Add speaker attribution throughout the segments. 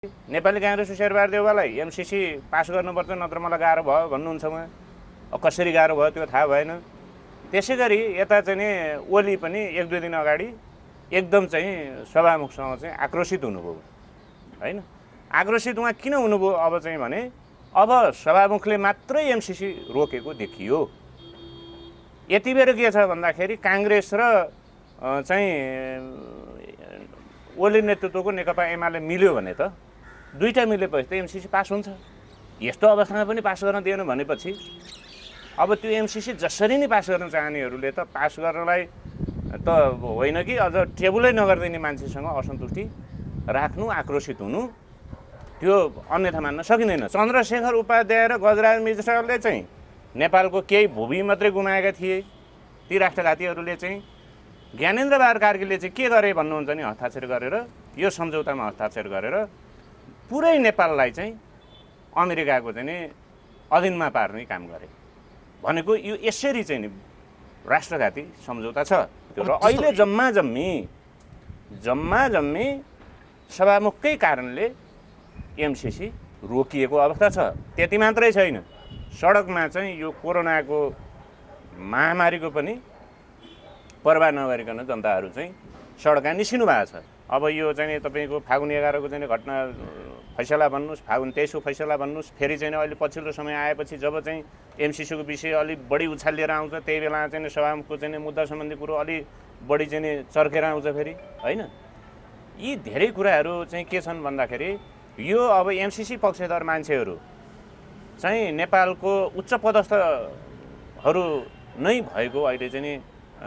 Speaker 1: नेपाली काङ्ग्रेसको Sher Bahadur देउवालाई MCC pass गर्नुपर्छ नत्र मलाई गाह्रो भयो भन्नुहुन्छ उहाँ। कसरी गाह्रो भयो त्यो थाहा भएन। त्यसै गरी यता चाहिँ नि ओली पनि एक दुई दिन अगाडि एकदम चाहिँ सभामुखसँग चाहिँ आक्रोशित हुनुभयो हैन। आक्रोशित उहाँ किन हुनुभयो अब चाहिँ भने अब सभामुखले मात्रै एमसिसी रोकेको देखियो। यति बेर के छ भन्दाखेरि काङ्ग्रेस र चाहिँ ओली नेतृत्वको नेकपा एमाले मिल्यो भने त दुईटा मिलेपछि त एमसिसी पास हुन्छ। यस्तो अवस्थामा पनि पास गर्न दिएन भनेपछि अब त्यो एमसिसी जसरी नै पास गर्न चाहनेहरूले त पास गर्नलाई त होइन कि अझ टेबुलै नगरिदिने मान्छेसँग असन्तुष्टि राख्नु, आक्रोशित हुनु, त्यो अन्यथा मान्न सकिँदैन। चन्द्रशेखर उपाध्याय र गजराज मिश्रले चाहिँ नेपालको केही भूमि मात्रै गुमाएका थिए। ती राष्ट्रघातीहरूले चाहिँ ज्ञानेन्द्र बहादुर कार्कीले चाहिँ के गरे भन्नुहुन्छ नि, हस्ताक्षर गरेर यो सम्झौतामा हस्ताक्षर गरेर पुरै नेपाललाई चाहिँ अमेरिकाको चाहिँ नि अधीनमा पार्ने काम गरे भनेको यो यसरी चाहिँ नि राष्ट्रघाती सम्झौता छ त्यो। र अहिले जम्मा जम्मी सभामुखकै कारणले एमसिसी रोकिएको अवस्था छ। त्यति मात्रै छैन, सडकमा चाहिँ यो कोरोनाको महामारीको पनि पर्वाह नगरिकन जनताहरू चाहिँ सडकमा निस्किनु भएको छ। अब यो चाहिँ तपाईँको फागुन 11 को चाहिँ घटना फैसला भन्नुहोस्, फागुन 23 को फैसला भन्नुहोस्, फेरि चाहिँ अहिले पछिल्लो समय आएपछि जब चाहिँ एमसिसीको विषय अलिक बढी उछाल लिएर आउँछ त्यही बेला चाहिँ सभामुखको चाहिँ मुद्दा सम्बन्धी कुरो अलिक बढी चाहिँ चर्केर आउँछ फेरि होइन। यी धेरै कुराहरू चाहिँ के छन् भन्दाखेरि यो अब एमसिसी पक्षधर मान्छेहरू चाहिँ नेपालको उच्च पदस्थहरू नै भएको अहिले चाहिँ नि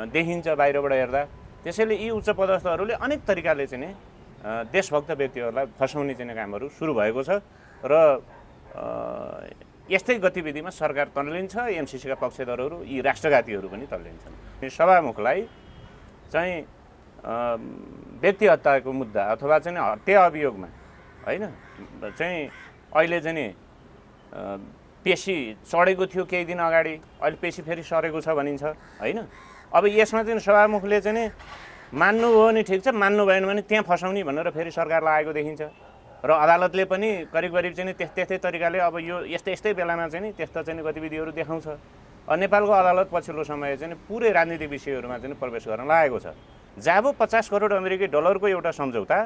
Speaker 1: देखिन्छ बाहिरबाट हेर्दा। त्यसैले यी उच्च पदस्थहरूले अनेक तरिकाले चाहिँ देशभक्त व्यक्तिहरूलाई फसाउने चाहिँ कामहरू सुरु भएको छ र यस्तै गतिविधिमा सरकार तल्लिन्छ, एमसिसीका पक्षधरहरू यी राष्ट्रघातीहरू पनि तल्लिन्छन्। सभामुखलाई चाहिँ व्यक्ति हत्याको मुद्दा अथवा चाहिँ हत्या अभियोगमा होइन चाहिँ अहिले चाहिँ नि पेशी चढेको थियो केही दिन अगाडि, अहिले पेशी फेरि सरेको छ भनिन्छ होइन। अब यसमा चाहिँ सभामुखले चाहिँ नि मान्नुभयो नि ठिक छ, मान्नु भएन भने त्यहाँ फसाउने भनेर फेरि सरकारलाई आएको देखिन्छ र अदालतले पनि करिब चाहिँ त्यस्तै तरिकाले अब यो यस्तै बेलामा चाहिँ नि त्यस्ता चाहिँ गतिविधिहरू देखाउँछ। नेपालको अदालत पछिल्लो समय चाहिँ पुरै राजनीतिक विषयहरूमा चाहिँ प्रवेश गर्न लागेको छ। जब 50 करोड अमेरिकी डलरको एउटा सम्झौता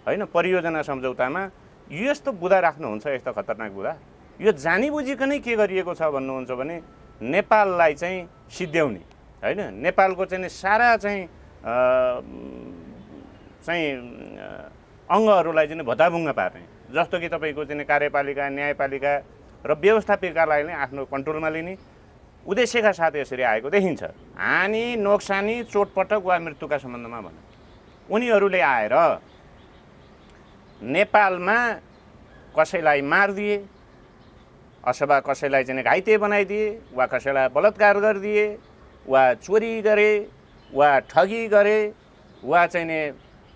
Speaker 1: होइन परियोजना सम्झौतामा यस्तो बुदा राख्नुहुन्छ, यस्तो खतरनाक बुदा, यो जानीबुझिकनै के गरिएको छ भन्नुहुन्छ भने नेपाललाई चाहिँ सिद्ध्याउने होइन, नेपालको चाहिँ सारा चाहिँ अङ्गहरूलाई चाहिँ भताभुङ्ग पार्ने, जस्तो कि तपाईँको चाहिँ कार्यपालिका, न्यायपालिका र व्यवस्थापिकालाई नै आफ्नो कन्ट्रोलमा लिने उद्देश्यका साथ यसरी आएको देखिन्छ। हानि, नोक्सानी, चोटपटक वा मृत्युका सम्बन्धमा भने उनीहरूले आएर नेपालमा कसैलाई मारिदिए अथवा कसैलाई चाहिँ घाइते बनाइदिए वा कसैलाई बलात्कार गरिदिए वा चोरी गरे वा ठगी गरे वा चाहिँ नि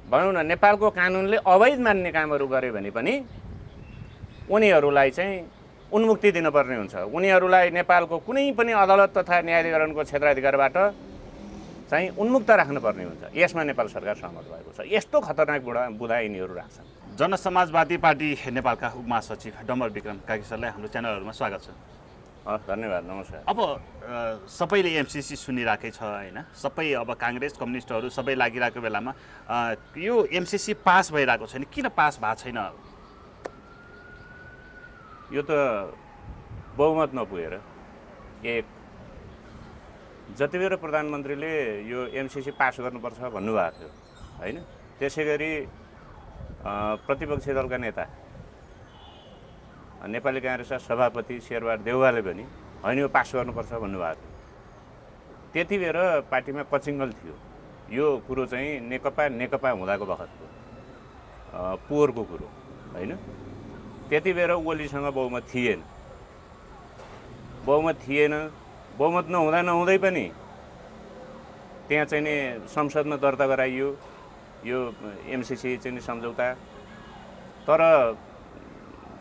Speaker 1: भनौँ न नेपालको कानुनले अवैध मान्ने कामहरू गरे भने पनि उनीहरूलाई चाहिँ उन्मुक्ति दिनुपर्ने हुन्छ। उनीहरूलाई नेपालको कुनै पनि अदालत तथा न्यायाधिकरणको क्षेत्राधिकारबाट चाहिँ उन्मुक्त राख्नुपर्ने हुन्छ। यसमा नेपाल सरकार सहमत भएको छ। यस्तो खतरनाक बुदा यिनीहरू राख्छन्।
Speaker 2: जनसमाजवादी पार्टी नेपालका उपमहासचिव डम्बर विक्रम कार्की सरलाई हाम्रो च्यानलहरूमा स्वागत छ।
Speaker 1: धन्यवाद, नमस्कार।
Speaker 2: अब सबैले एमसिसी सुनिरहेकै छ होइन, सबै अब काङ्ग्रेस कम्युनिस्टहरू सबै लागिरहेको बेलामा यो एमसिसी पास भइरहेको छैन, किन पास भएको छैन?
Speaker 1: यो त बहुमत नपुगेर एक, जति बेर प्रधानमन्त्रीले यो एमसिसी पास गर्नुपर्छ भन्नुभएको थियो होइन, त्यसै गरी प्रतिपक्षी दलका नेता नेपाली काङ्ग्रेसका सभापति शेरबहादुर देउवाले पनि होइन यो पास गर्नुपर्छ भन्नुभएको थियो। त्यति बेर पार्टीमा कचिङ्गल थियो। यो कुरो चाहिँ नेकपा हुँदाको बखतको पोहोरको कुरो होइन। त्यति बेर ओलीसँग बहुमत थिएन। बहुमत नहुँदै पनि त्यहाँ चाहिँ नि संसदमा दर्ता गराइयो यो एमसिसी चाहिँ सम्झौता। तर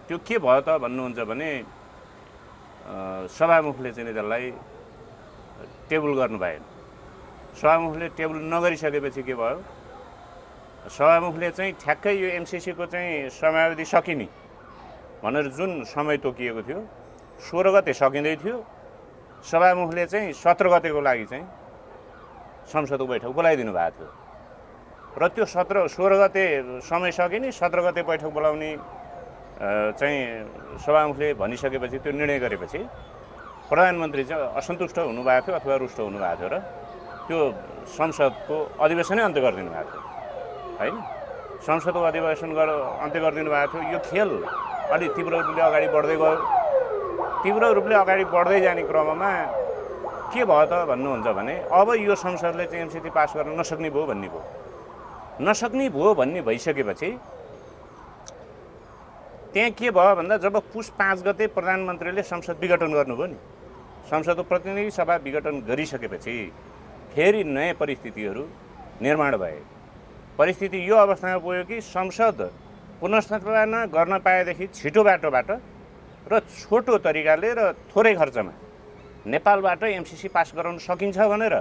Speaker 1: त्यो के भयो त भन्नुहुन्छ भने सभामुखले चाहिँ त्यसलाई टेबल गर्नु भएन। सभामुखले टेबल नगरिसकेपछि के भयो, सभामुखले चाहिँ ठ्याक्कै यो एमसिसीको चाहिँ समयावधि सकिने भनेर जुन समय तोकिएको थियो 16 गते सकिँदै थियो। सभामुखले चाहिँ 17 गतेको लागि चाहिँ संसदको बैठक बोलाइदिनु भएको थियो र त्यो 16 गते समय सकिने 17 गते बैठक बोलाउने चाहिँ सभामुखले भनिसकेपछि त्यो निर्णय गरेपछि प्रधानमन्त्री चाहिँ असन्तुष्ट हुनुभएको थियो अथवा रुष्ट हुनुभएको थियो र त्यो संसदको अधिवेशनै अन्त्य गरिदिनु भएको थियो हैन। संसदको अधिवेशन अन्त्य गरिदिनु भएको थियो। यो खेल अलि तीव्र रूपले अगाडि बढ्दै गयो। तीव्र रूपले अगाडि बढ्दै जाने क्रममा के भयो त भन्नुहुन्छ भने अब यो संसदले चाहिँ एमसिसी पास गर्न नसक्ने भयो भन्ने भइसकेपछि त्यहाँ के भयो भन्दा जब पुस 5 गते प्रधानमन्त्रीले संसद विघटन गर्नुभयो नि, संसदको प्रतिनिधि सभा विघटन गरिसकेपछि फेरि नयाँ परिस्थितिहरू निर्माण भए। परिस्थिति यो अवस्थामा पुग्यो कि संसद पुनर्स्थापना गर्न पाएदेखि छिटो बाटोबाट र छोटो तरिकाले र थोरै खर्चमा नेपालबाट एमसिसी पास गराउन सकिन्छ भनेर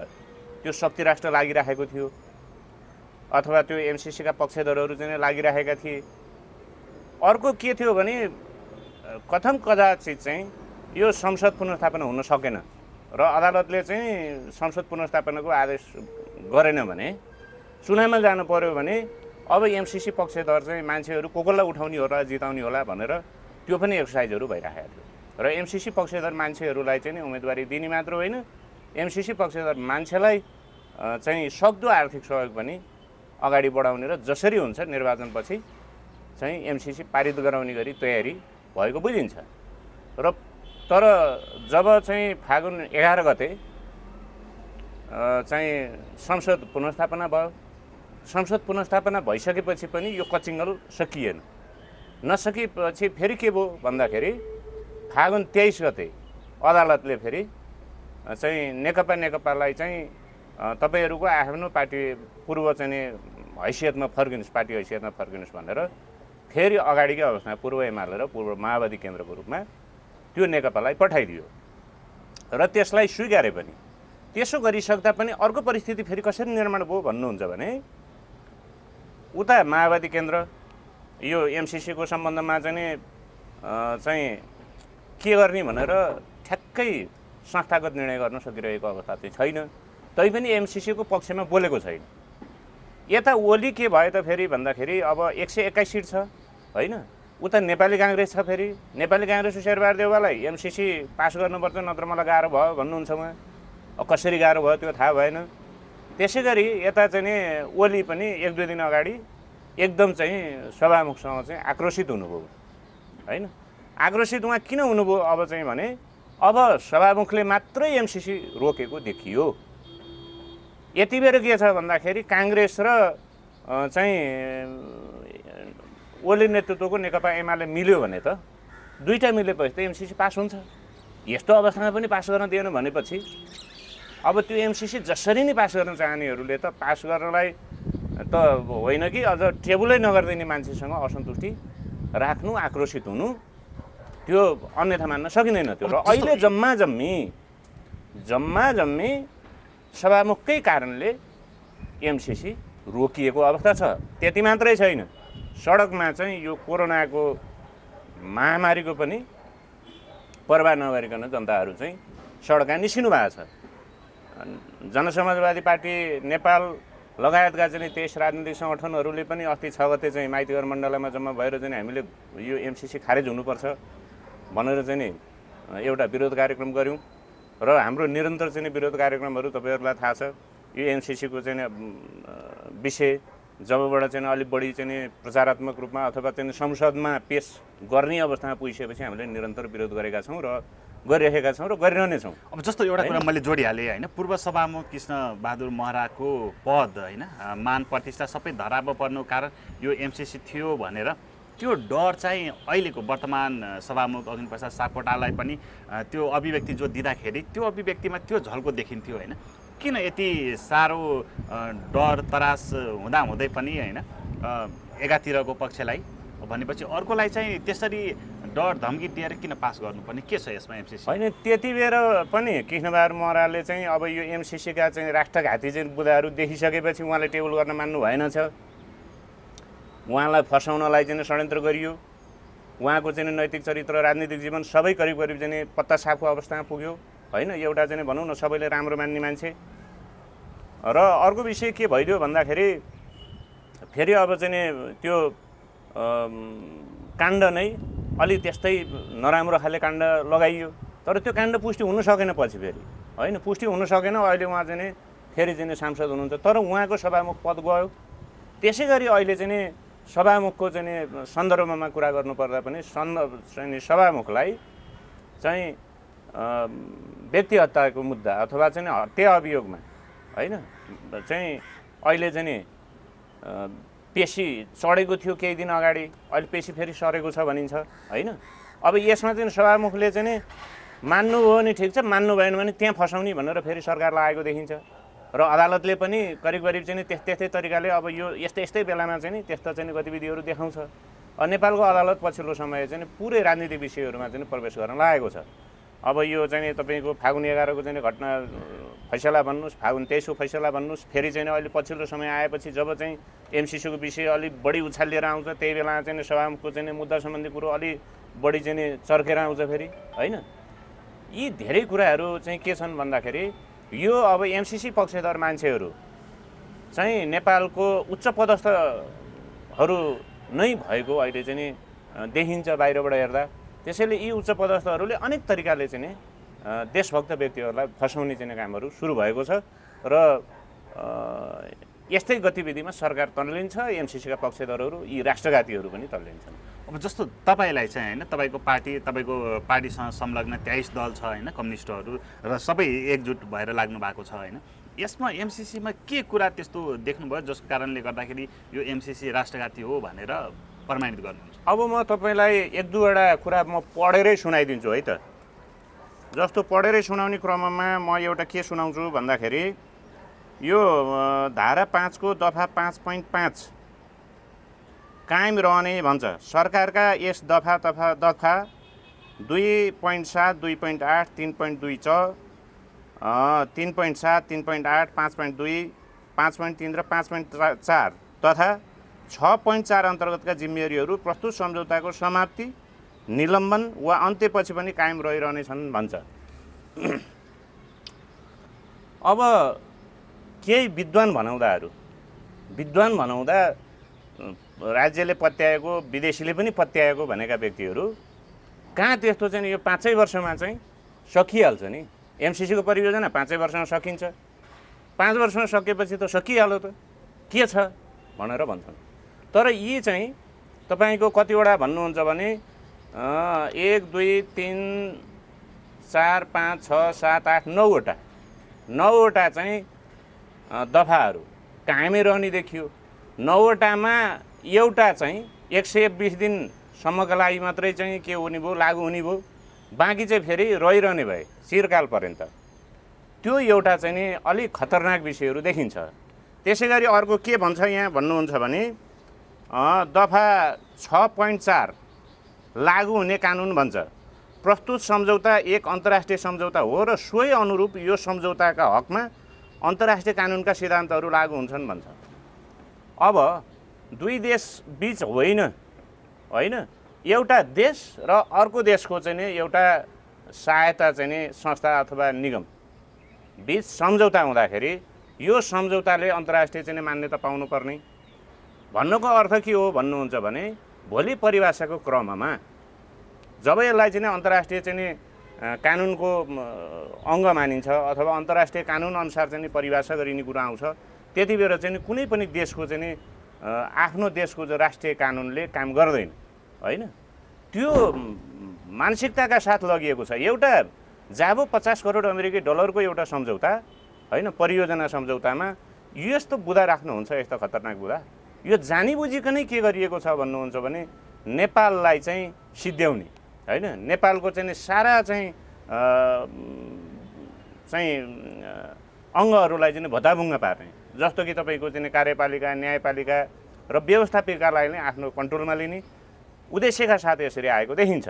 Speaker 1: त्यो शक्ति राष्ट्र लागिराखेको थियो अथवा त्यो एमसिसीका पक्षधरहरू चाहिँ लागिराखेका थिए। अर्को के थियो भने कथम कदाचित चाहिँ यो संसद पुनर्स्थापना हुन सकेन र अदालतले चाहिँ संसद पुनर्स्थापनाको आदेश गरेन भने चुनावमा जानु पर्यो भने अब एमसिसी पक्षधर चाहिँ मान्छेहरू कोकोलाई उठाउने होला जिताउने होला भनेर त्यो पनि एक्सर्साइजहरू भइरहेको थियो र एमसिसी पक्षधर मान्छेहरूलाई चाहिँ उम्मेदवारी दिने मात्र होइन, एमसिसी पक्षधर मान्छेलाई चाहिँ सक्दो आर्थिक सहयोग पनि अगाडि बढाउने र जसरी हुन्छ निर्वाचनपछि चाहिँ एमसिसी पारित गराउने गरी तयारी भएको बुझिन्छ। र तर जब चाहिँ फागुन 11 गते चाहिँ संसद पुनर्स्थापना भयो, संसद पुनर्स्थापना भइसकेपछि पनि यो कचिङ्गल सकिएन। नसकेपछि फेरि के भयो भन्दाखेरि फागुन 23 गते अदालतले फेरि चाहिँ नेकपालाई चाहिँ तपाईहरूको आफ्नो पार्टी पूर्व चाहिँ हैसियतमा फर्किनुहोस्, पार्टी हैसियतमा फर्किनुहोस् भनेर फेरि अगाडिकै अवस्थामा पूर्व एमाले र पूर्व माओवादी केन्द्रको रूपमा त्यो नेकपालाई पठाइदियो र त्यसलाई स्वीकारे पनि। त्यसो गरिसक्दा पनि अर्को परिस्थिति फेरि कसरी निर्माण भयो भन्नुहुन्छ भने उता माओवादी केन्द्र यो एमसिसीको सम्बन्धमा चाहिँ के गर्ने भनेर ठ्याक्कै संस्थागत निर्णय गर्न सकिरहेको अवस्था चाहिँ छैन। तैपनि एमसिसीको पक्षमा बोलेको छैन। यता ओली के भयो त फेरि भन्दाखेरि अब 121 सिट छ होइन, उता नेपाली काङ्ग्रेस छ। फेरि नेपाली काङ्ग्रेसको शेरबहादुर देउवालाई एमसिसी पास गर्नुपर्छ नत्र मलाई गाह्रो भयो भन्नुहुन्छ उहाँ। अब कसरी गाह्रो भयो त्यो थाहा भएन। त्यसै गरी यता चाहिँ ओली पनि 1-2 दिन अगाडि एकदम चाहिँ सभामुखसँग चाहिँ आक्रोशित हुनुभयो होइन। आक्रोशित उहाँ किन हुनुभयो अब चाहिँ भने अब सभामुखले मात्रै एमसिसी रोकेको देखियो। यति बेर के छ भन्दाखेरि काङ्ग्रेस र चाहिँ ओली नेतृत्वको नेकपा एमाले मिल्यो भने त दुईटा मिलेपछि त एमसिसी पास हुन्छ। यस्तो अवस्थामा पनि पास गर्न दिएन भनेपछि अब त्यो एमसिसी जसरी नै पास गर्न चाहनेहरूले त पास गर्नलाई त होइन कि अझ टेबुलै नगरिदिने मान्छेसँग असन्तुष्टि राख्नु, आक्रोशित हुनु, त्यो अन्यथा मान्न सकिँदैन त्यो। र अहिले जम्मा जम्मी सभामुखकै कारणले एमसिसी रोकिएको अवस्था छ। त्यति मात्रै छैन, सडकमा चाहिँ यो कोरोनाको महामारीको पनि पर्वाह नगरिकन जनताहरू चाहिँ सडकमा निस्किनु भएको छ। जनसमाजवादी पार्टी नेपाल लगायतका चाहिँ 23 राजनीतिक सङ्गठनहरूले पनि अस्ति 6 गते चाहिँ माइतीघर मण्डलमा जम्मा भएर चाहिँ हामीले यो एमसिसी खारेज हुनुपर्छ भनेर चाहिँ एउटा विरोध कार्यक्रम गऱ्यौँ र हाम्रो निरन्तर चाहिँ विरोध कार्यक्रमहरू तपाईँहरूलाई थाहा छ। यो एमसिसीको चाहिँ विषय जबबाट चाहिँ अलिक बढी चाहिँ प्रचारात्मक रूपमा अथवा चाहिँ संसदमा पेश गर्ने अवस्थामा पुगिसकेपछि हामीले निरन्तर विरोध गरेका छौँ र गरिरहेका छौँ र गरिरहने छौँ।
Speaker 2: अब जस्तो एउटा कुरा मैले जोडिहालेँ होइन, पूर्व सभामुख कृष्ण बहादुर महराको पद होइन, मान प्रतिष्ठा सबै धरापमा पर्नुको कारण यो एमसिसी थियो भनेर त्यो डर चाहिँ अहिलेको वर्तमान सभामुख अग्निप्रसाद सापकोटालाई पनि त्यो अभिव्यक्ति जो दिँदाखेरि त्यो अभिव्यक्तिमा त्यो झल्को देखिन्थ्यो होइन। किन यति साह्रो डर तरास हुँदाहुँदै पनि होइन एकातिरको पक्षलाई भनेपछि अर्कोलाई चाहिँ त्यसरी डर धम्की दिएर किन पास गर्नुपर्ने के छ यसमा एमसिसी?
Speaker 1: होइन, त्यति बेर पनि कृष्णबहादुर महराले चाहिँ अब यो एमसिसीका चाहिँ राष्ट्रघाती चाहिँ बुदाहरू देखिसकेपछि उहाँले टेबल गर्न मान्नु भएन छ उहाँलाई फसाउनलाई चाहिँ षड्यन्त्र गरियो। उहाँको चाहिँ नैतिक चरित्र राजनीतिक जीवन सबै करिब करिब चाहिँ पत्ता साफको अवस्थामा पुग्यो होइन। एउटा चाहिँ भनौँ न सबैले राम्रो मान्ने मान्छे। र अर्को विषय के भइदियो भन्दाखेरि फेरि अब चाहिँ त्यो काण्ड नै अलि त्यस्तै नराम्रो खाले काण्ड लगाइयो। तर त्यो काण्ड पुष्टि हुन सकेन पछि फेरि होइन, पुष्टि हुन सकेन। अहिले उहाँ चाहिँ फेरि चाहिँ सांसद हुनुहुन्छ, तर उहाँको सभामुख पद गयो। त्यसै गरी अहिले चाहिँ सभामुखको चाहिँ सन्दर्भमा कुरा गर्नुपर्दा पनि सभामुखलाई चाहिँ व्यक्ति हत्याको मुद्दा अथवा चाहिँ हत्या अभियोगमा होइन चाहिँ अहिले चाहिँ पेशी चढेको थियो केही दिन अगाडि, अहिले पेशी फेरि सरेको छ भनिन्छ होइन। अब यसमा चाहिँ सभामुखले चाहिँ मान्नुभयो भने ठिक छ, मान्नु भएन भने त्यहाँ फसाउने भनेर फेरि सरकारलाई आएको देखिन्छ। र अदालतले पनि करिब करिब चाहिँ त्यस्तै तरिकाले अब यो यस्तै बेलामा चाहिँ त्यस्ता चाहिँ गतिविधिहरू देखाउँछ। नेपालको अदालत पछिल्लो समय चाहिँ पुरै राजनीतिक विषयहरूमा चाहिँ प्रवेश गर्न लागेको छ। अब यो चाहिँ तपाईँको फागुन 11 को चाहिँ घटना फैसला भन्नुहोस्, फागुन 23 को फैसला भन्नुहोस्, फेरि चाहिँ अहिले पछिल्लो समय आएपछि जब चाहिँ एमसिसीको विषय अलिक बढी उछालिएर आउँछ त्यही बेला चाहिँ सभामुखको चाहिँ मुद्दा सम्बन्धी कुरो अलिक बढी चाहिँ चर्केर आउँछ फेरि होइन। यी धेरै कुराहरू चाहिँ के छन् भन्दाखेरि यो अब एमसिसी पक्षधर मान्छेहरू चाहिँ नेपालको उच्च पदस्थहरू नै भएको अहिले चाहिँ देखिन्छ बाहिरबाट हेर्दा। त्यसैले यी उच्च पदस्थहरूले अनेक तरिकाले चाहिँ देशभक्त व्यक्तिहरूलाई फसाउने चाहिँ कामहरू सुरु भएको छ र यस्तै गतिविधिमा सरकार तन्लिन्छ, एमसिसीका पक्षधरहरू यी राष्ट्रघातीहरू पनि तन्लिन्छन्।
Speaker 2: अब जस्तो तपाईँलाई चाहिँ होइन, तपाईँको पार्टीसँग संलग्न 23 दल छ होइन, कम्युनिस्टहरू र सबै एकजुट भएर लाग्नु भएको छ होइन। यसमा एमसिसीमा के कुरा त्यस्तो देख्नुभयो जसको कारणले गर्दाखेरि यो एमसिसी राष्ट्रघाती हो भनेर प्रमाणित गर्नुहुन्छ?
Speaker 1: अब म तपाईँलाई एक दुईवटा कुरा म पढेरै सुनाइदिन्छु है त। जस्तो पढेरै सुनाउने क्रममा म एउटा के सुनाउँछु भन्दाखेरि यो धारा 5 को दफा 5.5 कायम रहने भन्छ। सरकारका यस दफा 2.7, 2.8, 3.2 च 3.7, 3.8, 5.2, 5.3 र 5.4 तथा 6.4 अन्तर्गतका जिम्मेवारीहरू प्रस्तुत सम्झौताको समाप्ति, निलम्बन वा अन्त्यपछि पनि कायम रहिरहनेछन् भन्छ। अब केही विद्वान भनाउँदा राज्यले पत्याएको, विदेशीले पनि पत्याएको भनेका व्यक्तिहरू कहाँ त्यस्तो चाहिँ यो 5 वर्षमा चाहिँ सकिहाल्छ नि। एमसिसीको परियोजना 5 वर्षमा सकिन्छ, 5 वर्षमा सकेपछि त सकिहाल्यो त, के छ भनेर भन्छन्। तर यी चाहिँ तपाईँको कतिवटा भन्नुहुन्छ भने 1, 2, 3, 4, 5, 6, 7, 8, 9वटा चाहिँ दफाहरू कायमै रहने देखियो। 9वटामा एउटा चाहिँ 120 दिनसम्मका लागि मात्रै चाहिँ के हुने भयो, लागू हुने भयो, बाँकी चाहिँ फेरि रहिरहने भए चिरकाल पर्यन्त। त्यो एउटा चाहिँ नि अलिक खतरनाक विषयहरू देखिन्छ। त्यसै गरी अर्को के भन्छ यहाँ भन्नुहुन्छ भने दफा 6.4 लागू हुने कानुन भन्छ। प्रस्तुत सम्झौता एक अन्तर्राष्ट्रिय सम्झौता हो र सोही अनुरूप यो सम्झौताका हकमा अन्तर्राष्ट्रिय कानुनका सिद्धान्तहरू लागू हुन्छन् भन्छ। अब दुई देश बीच होइन, एउटा देश र अर्को देशको चाहिँ नि एउटा सहायता चाहिँ नि संस्था अथवा निगम बीच सम्झौता हुँदाखेरि यो सम्झौताले अन्तर्राष्ट्रिय चाहिँ मान्यता पाउनुपर्ने भन्नुको अर्थ के हो भन्नुहुन्छ भने भोलि परिभाषाको क्रममा जब यसलाई चाहिँ अन्तर्राष्ट्रिय चाहिँ कानुनको अङ्ग मानिन्छ अथवा अन्तर्राष्ट्रिय कानुन अनुसार चाहिँ परिभाषा गरिने कुरा आउँछ, त्यति बेला चाहिँ कुनै पनि देशको चाहिँ आफ्नो देशको राष्ट्रिय कानुनले काम गर्दैन होइन। त्यो मानसिकताका साथ लगिएको छ। एउटा जाबो 50 करोड अमेरिकी डलरको एउटा सम्झौता होइन, परियोजना सम्झौतामा यस्तो बुदा राख्नुहुन्छ, यस्तो खतरनाक बुदा। यो जानी बुझिकनै के गरिएको छ भन्नुहुन्छ भने नेपाललाई चाहिँ सिद्ध्याउने होइन, नेपालको चाहिँ सारा चाहिँ अङ्गहरूलाई चाहिँ भताभुङ्ग पार्ने, जस्तो कि तपाईँको चाहिँ कार्यपालिका, न्यायपालिका र व्यवस्थापिकालाई नै आफ्नो कन्ट्रोलमा लिने उद्देश्यका साथ यसरी आएको देखिन्छ।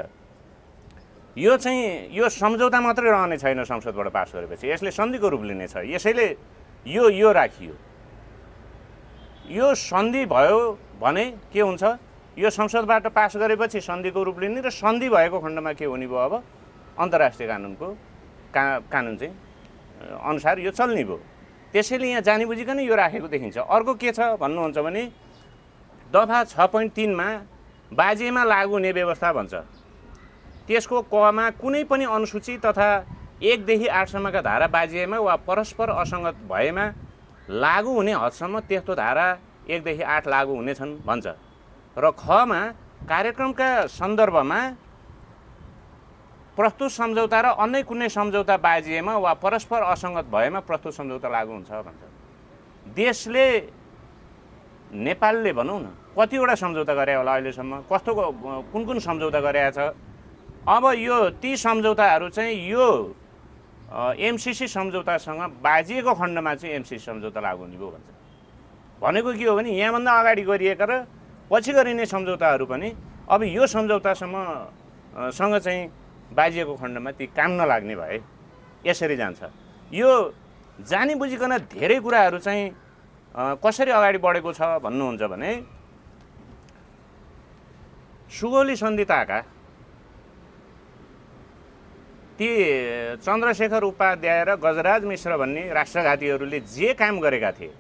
Speaker 1: यो चाहिँ यो सम्झौता मात्रै रहने छैन, संसदबाट पास गरेपछि यसले सन्धिको रूप लिनेछ। यसैले यो राखियो। यो सन्धि भयो भने के हुन्छ, यो संसदबाट पास गरेपछि सन्धिको रूप लिने र सन्धि भएको खण्डमा के हुने भयो, अब अन्तर्राष्ट्रिय कानुनको कानुन चाहिँ अनुसार यो चल्ने भयो। त्यसैले यहाँ जानी बुझिकन यो राखेको देखिन्छ। अर्को के छ भन्नुहुन्छ भने दफा 6.3 मा बाजेमा लागू हुने व्यवस्था भन्छ। त्यसको कमा कुनै पनि अनुसूची तथा 1 देखि 8 सम्मका धारा बाजेमा वा परस्पर असङ्गत भएमा लागू हुने हदसम्म त्यस्तो धारा 1 देखि 8 लागू हुनेछन् भन्छ। र खमा कार्यक्रमका सन्दर्भमा प्रस्तुत सम्झौता र अन्य कुनै सम्झौता बाजिएमा वा परस्पर असङ्गत भएमा प्रस्तुत सम्झौता लागू हुन्छ भन्छ। देशले नेपालले भनौँ न कतिवटा सम्झौता गरे होला अहिलेसम्म, कस्तो कुन कुन सम्झौता गरेको छ। अब यो ती सम्झौताहरू चाहिँ यो एमसिसी सम्झौतासँग बाजिएको खण्डमा चाहिँ एमसिसी सम्झौता लागू हुने भयो भन्छ। भनेको के हो भने यहाँभन्दा अगाडि गरिएका र पछि गरिने सम्झौताहरू पनि अब यो सम्झौतासँग चाहिँ बाजिएको खण्डमा ती काम नलाग्ने भए यसरी जान्छ। यो जानी बुझिकन धेरै कुराहरू चाहिँ कसरी अगाडि बढेको छ भन्नुहुन्छ भने सुगौली सन्धि ताका ती चन्द्रशेखर उपाध्याय र गजराज मिश्र भन्ने राष्ट्रघातीहरूले जे काम गरेका थिए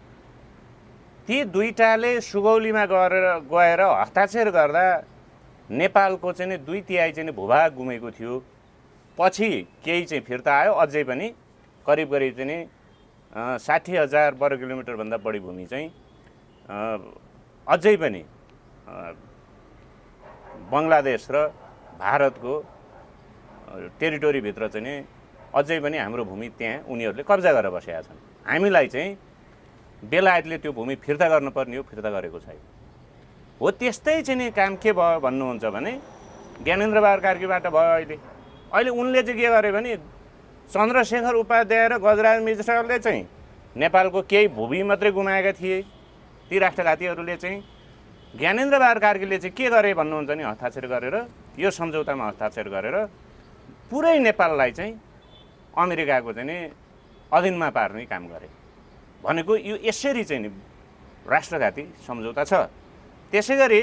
Speaker 1: ती दुईटाले सुगौलीमा गएर हस्ताक्षर गर्दा नेपालको चाहिँ 2/3 चाहिँ भूभाग गुमेको थियो। पछि केही चाहिँ फिर्ता आयो, अझै पनि करिब चाहिँ 60,000 वर्ग किलोमिटरभन्दा बढी भूमि चाहिँ अझै पनि बङ्गलादेश र भारतको टेरिटोरीभित्र चाहिँ अझै पनि हाम्रो भूमि त्यहाँ उनीहरूले कब्जा गरेर बसेका छन्। हामीलाई चाहिँ बेलायतले त्यो भूमि फिर्ता गर्नुपर्ने हो, फिर्ता गरेको छैन। हो त्यस्तै चाहिँ काम के भयो भन्नुहुन्छ भने ज्ञानेन्द्र बहादुर कार्कीबाट भयो। अहिले उनले चाहिँ के गरे भने चन्द्रशेखर उपाध्याय र गजराज मिश्रले चाहिँ नेपालको केही भूमि मात्रै गुमाएका थिए। ती राष्ट्रघातीहरूले चाहिँ ज्ञानेन्द्र बहादुर कार्कीले चाहिँ के गरे भन्नुहुन्छ भने हस्ताक्षर गरेर यो सम्झौतामा हस्ताक्षर गरेर पुरै नेपाललाई चाहिँ अमेरिकाको चाहिँ अधीनमा पार्ने काम गरे। भनेको यो यसरी चाहिँ राष्ट्रघाती सम्झौता छ। त्यसै गरी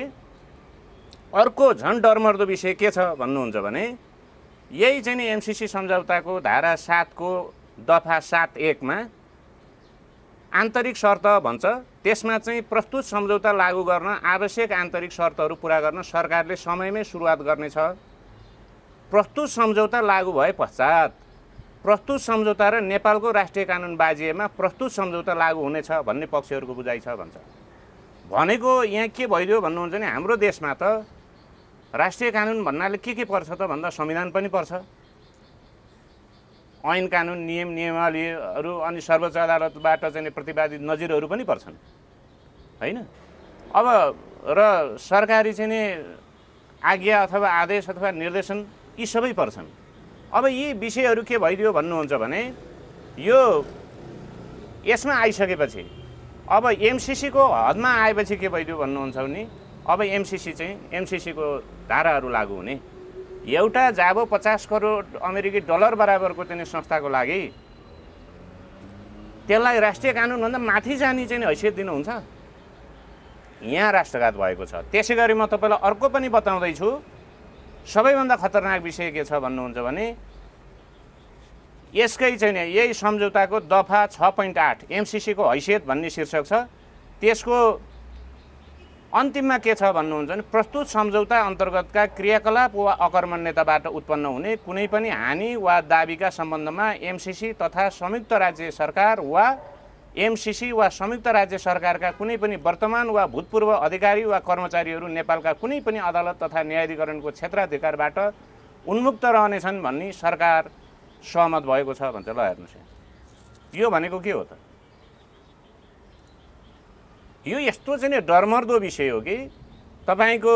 Speaker 1: अर्को झन् डरमर्दो विषय के छ भन्नुहुन्छ भने यही चाहिँ एमसिसी सम्झौताको धारा 7 को दफा 7(1) मा आन्तरिक शर्त भन्छ। त्यसमा चाहिँ प्रस्तुत सम्झौता लागू गर्न आवश्यक आन्तरिक शर्तहरू पुरा गर्न सरकारले समयमै सुरुवात गर्नेछ। प्रस्तुत सम्झौता लागू भए पश्चात प्रस्तुत सम्झौता र नेपालको राष्ट्रिय कानुन बाजिएमा प्रस्तुत सम्झौता लागू हुनेछ भन्ने पक्षहरूको बुझाइ छ भन्छ। भनेको यहाँ के भइदियो भन्नुहुन्छ भने हाम्रो देशमा त राष्ट्रिय कानुन भन्नाले के पर्छ त भन्दा संविधान पनि पर्छ, ऐन कानुन नियम नियमावलीहरू अनि सर्वोच्च अदालतबाट चाहिँ प्रतिपादित नजिरहरू पनि पर्छन् हैन। अब र सरकारी चाहिँ आज्ञा अथवा आदेश अथवा निर्देशन यी सबै पर्छन्। अब यी विषयहरू के भइदियो भन्नुहुन्छ भने यो यसमा आइसकेपछि अब एमसिसीको हदमा आएपछि के भइदियो भन्नुहुन्छ भने अब एमसिसीको धाराहरू लागू हुने। एउटा जाबो 50 करोड अमेरिकी डलर बराबरको चाहिँ संस्थाको लागि त्यसलाई राष्ट्रिय कानुनभन्दा माथि जाने चाहिँ हैसियत दिनुहुन्छ। यहाँ राष्ट्रघात भएको छ। त्यसै गरी म तपाईँलाई अर्को पनि बताउँदैछु। सबैभन्दा खतरनाक विषय के छ भन्नुहुन्छ भने यसकै चाहिँ यही सम्झौताको दफा 6.8 एमसिसीको हैसियत भन्ने शीर्षक छ। त्यसको अन्तिममा के छ भन्नुहुन्छ भने प्रस्तुत सम्झौता अन्तर्गतका क्रियाकलाप वा अकर्मण्यताबाट उत्पन्न हुने कुनै पनि हानि वा दाबीका सम्बन्धमा एमसिसी तथा संयुक्त राज्य सरकार वा एमसिसी वा संयुक्त राज्य सरकारका कुनै पनि वर्तमान वा भूतपूर्व अधिकारी वा कर्मचारीहरू नेपालका कुनै पनि अदालत तथा न्यायाधिकरणको क्षेत्राधिकारबाट उन्मुक्त रहनेछन् भन्ने सरकार सहमत भएको छ भन्छ। ल हेर्नुहोस् यो भनेको के हो त? यो यस्तो चाहिँ डरमर्दो विषय हो कि तपाईको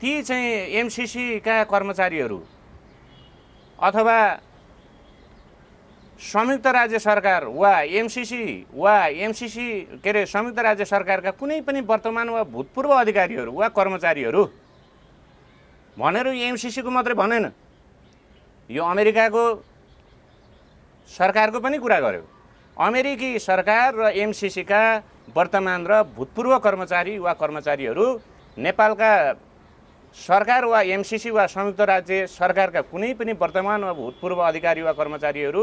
Speaker 1: ती चाहिँ एमसिसीका कर्मचारीहरू अथवा संयुक्त राज्य सरकार वा एमसिसी के अरे संयुक्त राज्य सरकारका कुनै पनि वर्तमान वा भूतपूर्व अधिकारीहरू वा कर्मचारीहरू भनेर एमसिसीको मात्रै भनेन, यो अमेरिकाको सरकारको पनि कुरा गर्यो। अमेरिकी सरकार र एमसिसीका वर्तमान र भूतपूर्व कर्मचारी वा कर्मचारीहरू नेपालका सरकार वा एमसिसी वा संयुक्त राज्य सरकारका कुनै पनि वर्तमान वा भूतपूर्व अधिकारी वा कर्मचारीहरू